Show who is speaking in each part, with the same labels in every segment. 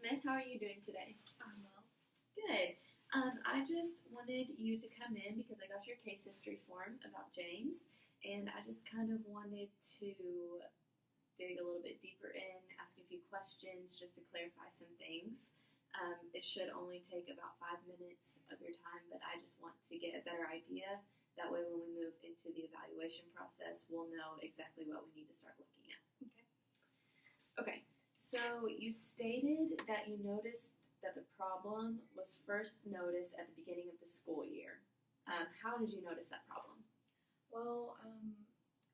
Speaker 1: Smith. How are you doing today?
Speaker 2: I'm well.
Speaker 1: Good. I just wanted you to come in because I got your case history form about James, and I just kind of wanted to dig a little bit deeper in, ask you a few questions just to clarify some things. It should only take about 5 minutes of your time, but I just want to get a better idea. That way, when we move into the evaluation process, we'll know exactly what we need to start looking at.
Speaker 2: Okay.
Speaker 1: Okay, so you stated that you noticed that the problem was first noticed at the beginning of the school year. How did you notice that problem?
Speaker 2: Well,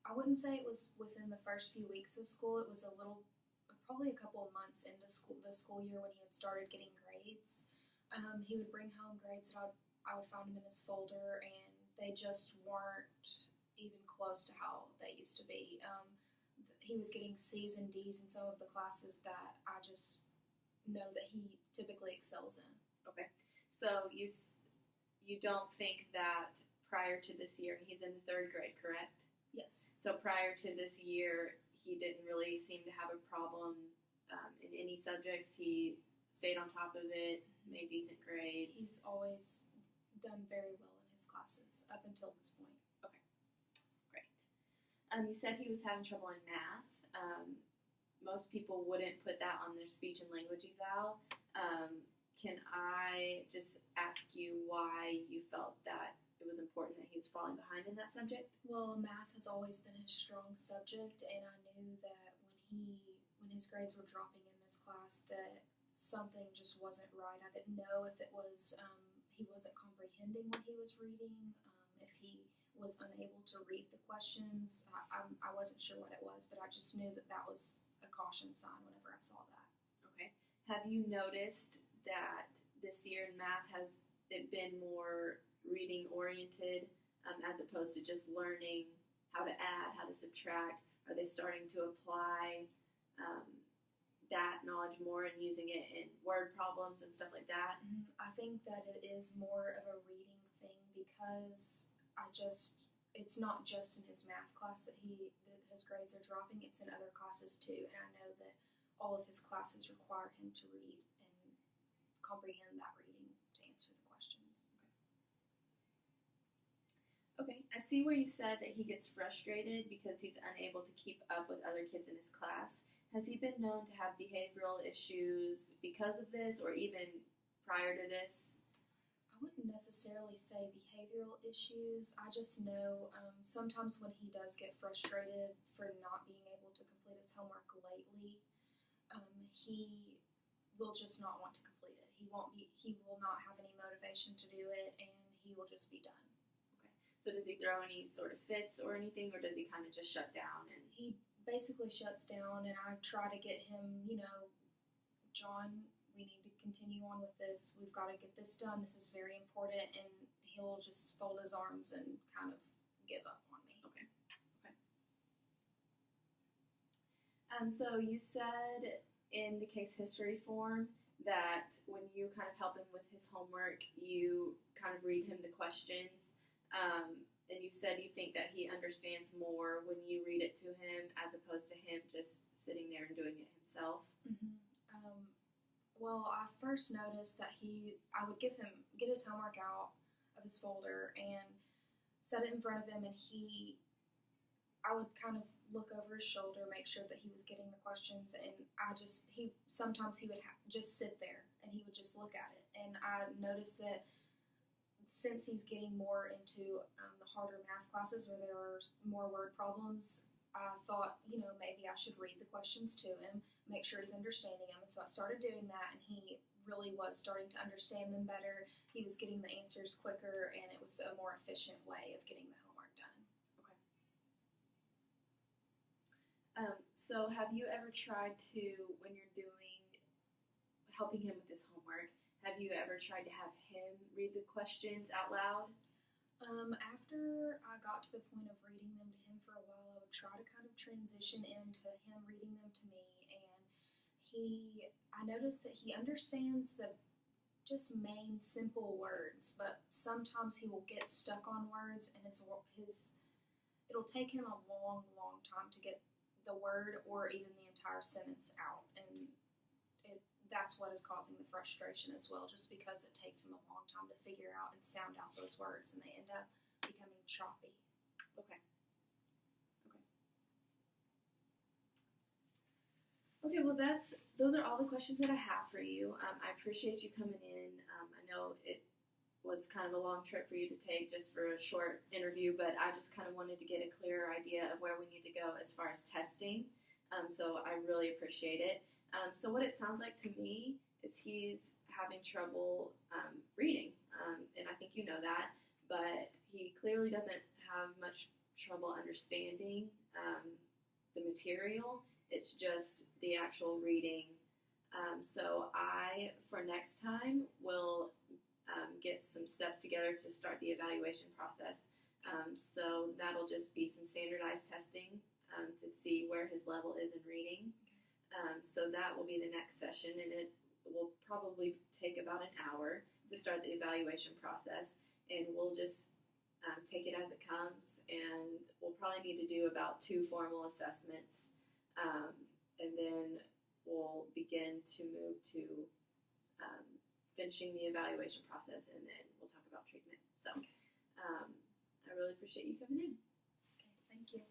Speaker 2: I wouldn't say it was within the first few weeks of school. It was probably a couple of months into the school year when he had started getting grades. He would bring home grades that I would find him in his folder, and they just weren't even close to how they used to be. He was getting C's and D's in some of the classes that I just know that he typically excels in.
Speaker 1: Okay, so you don't think that prior to this year, he's in the third grade, correct?
Speaker 2: Yes.
Speaker 1: So prior to this year, he didn't really seem to have a problem in any subjects. He stayed on top of it, made decent grades.
Speaker 2: He's always done very well in his classes up until this point.
Speaker 1: Okay, great. You said he was having trouble in math. Most people wouldn't put that on their speech and language eval. Can I just ask you why you felt that it was important that he was falling behind in that subject?
Speaker 2: Well, math has always been his strong subject, and I knew that when his grades were dropping in this class, that something just wasn't right. I didn't know if it was he wasn't comprehending what he was reading, if he was unable to read the questions. I wasn't sure what it was, but I just knew that was a caution sign whenever I saw that.
Speaker 1: Okay. Have you noticed that this year in math has it been more reading oriented as opposed to just learning how to add, how to subtract? Are they starting to apply that knowledge more and using it in word problems and stuff like that?
Speaker 2: I think that it is more of a reading thing because it's not just in his math class that his grades are dropping, it's in other classes too, and I know that all of his classes require him to read and comprehend that reading to answer the questions.
Speaker 1: Okay, I see where you said that he gets frustrated because he's unable to keep up with other kids in his class. Has he been known to have behavioral issues because of this or even prior to this?
Speaker 2: I wouldn't necessarily say behavioral issues. I just know sometimes when he does get frustrated for not being able to complete his homework lately, he will just not want to complete it. He will not have any motivation to do it, and he will just be done.
Speaker 1: Okay. So does he throw any sort of fits or anything, or does he kind of just shut down? And
Speaker 2: he basically shuts down, and I try to get him, John, we need to continue on with this. We've got to get this done. This is very important, and he'll just fold his arms and kind of give up on me.
Speaker 1: Okay. So you said in the case history form that when you kind of help him with his homework, you kind of read him the questions, and you said you think that he understands more when you read it to him as opposed to him just sitting there and doing it himself.
Speaker 2: Mm-hmm. Well, I first noticed that I would get his homework out of his folder and set it in front of him, and I would kind of look over his shoulder, make sure that he was getting the questions, and sometimes he would just sit there and he would just look at it. And I noticed that since he's getting more into the harder math classes where there are more word problems, I thought, maybe I should read the questions to him, make sure he's understanding them. And so I started doing that, and he really was starting to understand them better. He was getting the answers quicker, and it was a more efficient way of getting the homework done.
Speaker 1: Okay. So have you ever tried to, when you're helping him with his homework, have you ever tried to have him read the questions out loud?
Speaker 2: After I got to the point of reading them to him for a while, I would try to kind of transition into him reading them to me, and I noticed that he understands the just main simple words, but sometimes he will get stuck on words, and it'll take him a long, long time to get the word or even the entire sentence out, and that's what is causing the frustration as well, just because it takes him a long time to figure out and sound out those words, and they end up becoming choppy.
Speaker 1: Okay. Okay, well those are all the questions that I have for you. I appreciate you coming in. I know it was kind of a long trip for you to take just for a short interview, but I just kind of wanted to get a clearer idea of where we need to go as far as testing. So I really appreciate it. So what it sounds like to me is he's having trouble reading, and I think you know that, but he clearly doesn't have much trouble understanding the material. It's just the actual reading. So for next time, will get some steps together to start the evaluation process. So that'll just be some standardized testing to see where his level is in reading. So that will be the next session, and it will probably take about an hour to start the evaluation process. And we'll just take it as it comes, and we'll probably need to do about 2 formal assessments. And then we'll begin to move to finishing the evaluation process, and then we'll talk about treatment. So I really appreciate you coming in.
Speaker 2: Okay, thank you.